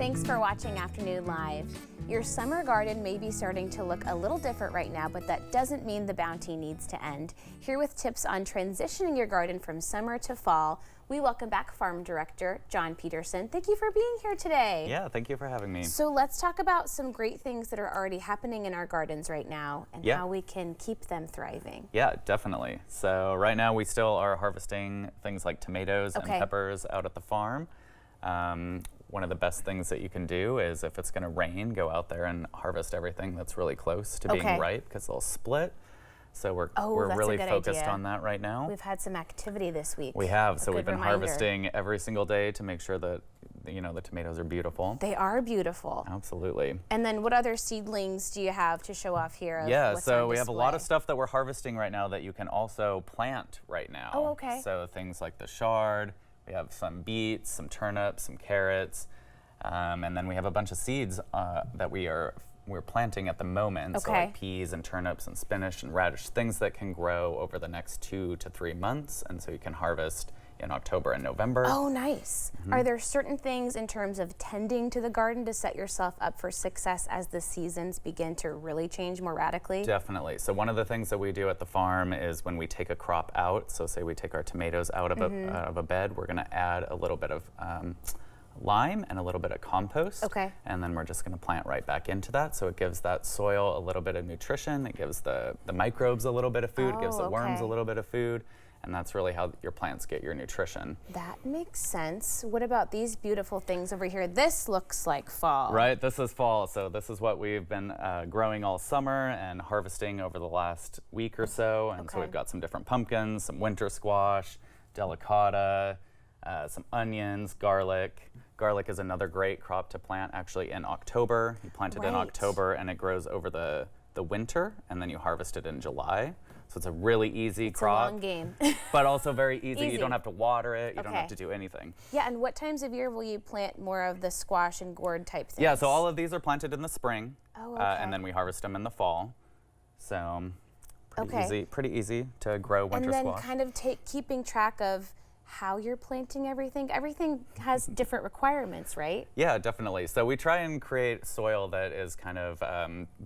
Thanks for watching Afternoon Live. Your summer garden may be starting to look a little different right now, but that doesn't mean the bounty needs to end. Here with tips on transitioning your garden from summer to fall, we welcome back Farm Director John Peterson. Thank you for being here today. Yeah, thank you for having me. So let's talk about some great things that are already happening in our gardens right now and how we can keep them thriving. Yeah, definitely. So right now we still are harvesting things like tomatoes and peppers out at the farm. One of the best things that you can do is if it's going to rain, go out there and harvest everything that's really close to being ripe because they'll split. So we're really focused on that right now. We've had some activity this week. We have. So we've been harvesting every single day to make sure that the tomatoes are beautiful. They are beautiful. Absolutely. And then what other seedlings do you have to show off here? Yeah, so we have a lot of stuff that we're harvesting right now that you can also plant right now. Oh, okay. So things like the chard, we have some beets, some turnips, some carrots, and then we have a bunch of seeds that we're planting at the moment, so like peas and turnips and spinach and radish, things that can grow over the next 2 to 3 months, and so you can harvest in October and November. Oh, nice. Are there certain things in terms of tending to the garden to set yourself up for success as the seasons begin to really change more radically? Definitely. So one of the things that we do at the farm is when we take a crop out, so say we take our tomatoes out of, a bed, we're going to add a little bit of lime and a little bit of compost. Okay. And then we're just going to plant right back into that. So it gives that soil a little bit of nutrition. It gives the microbes a little bit of food. It gives the worms a little bit of food. And that's really how your plants get your nutrition. That makes sense. What about these beautiful things over here? This looks like fall. Right, this is fall. So this is what we've been growing all summer and harvesting over the last week or so. And so we've got some different pumpkins, some winter squash, delicata, some onions, garlic. Garlic is another great crop to plant actually in October. You plant it in October and it grows over the winter, and then you harvest it in July. So it's a really easy crop. It's a long game. But also very easy. You don't have to water it. You don't have to do anything. Yeah, and what times of year will you plant more of the squash and gourd type things? Yeah, so all of these are planted in the spring. And then we harvest them in the fall. So pretty easy to grow winter squash. And then kind of keeping track of how you're planting everything. Everything has different requirements, right? Yeah, definitely. So we try and create soil that is kind of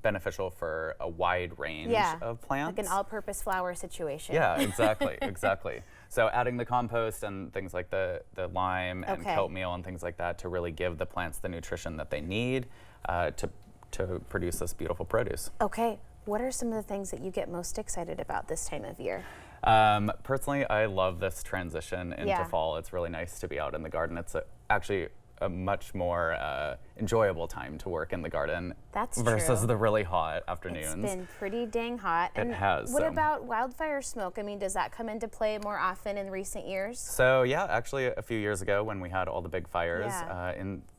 beneficial for a wide range of plants. Like an all-purpose flower situation. Yeah, exactly, exactly. So adding the compost and things like the lime and kelp meal and things like that to really give the plants the nutrition that they need to produce this beautiful produce. Okay. What are some of the things that you get most excited about this time of year? Personally, I love this transition into fall. It's really nice to be out in the garden. It's actually a much more enjoyable time to work in the garden versus the really hot afternoons. It's been pretty dang hot. It has. What about wildfire smoke? I mean, does that come into play more often in recent years? So yeah, actually a few years ago when we had all the big fires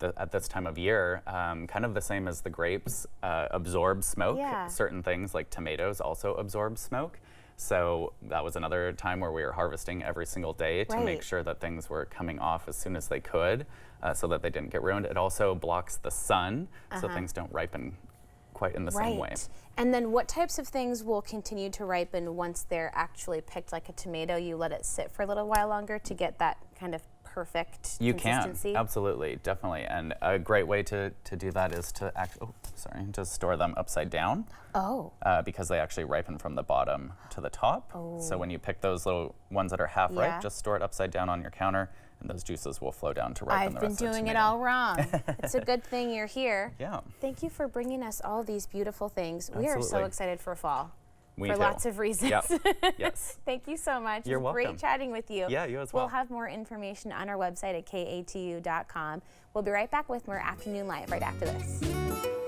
at this time of year, kind of the same as the grapes absorb smoke. Certain things like tomatoes also absorb smoke. So that was another time where we were harvesting every single day to make sure that things were coming off as soon as they could so that they didn't get ruined. It also blocks the sun so things don't ripen quite in the same way. And then what types of things will continue to ripen once they're actually picked? Like a tomato, you let it sit for a little while longer to get that kind of perfect consistency? You can, absolutely, definitely. And a great way to do that is to to store them upside down. Because they actually ripen from the bottom to the top. So when you pick those little ones that are half ripe, just store it upside down on your counter, and those juices will flow down to ripen the rest of the tomato. I've been doing it all wrong. It's a good thing you're here. Yeah. Thank you for bringing us all these beautiful things. We are so excited for fall. For lots of reasons. Yes. Thank you so much. You're welcome. Great chatting with you. Yeah, you as well. We'll have more information on our website at katu.com. We'll be right back with more Afternoon Live right after this.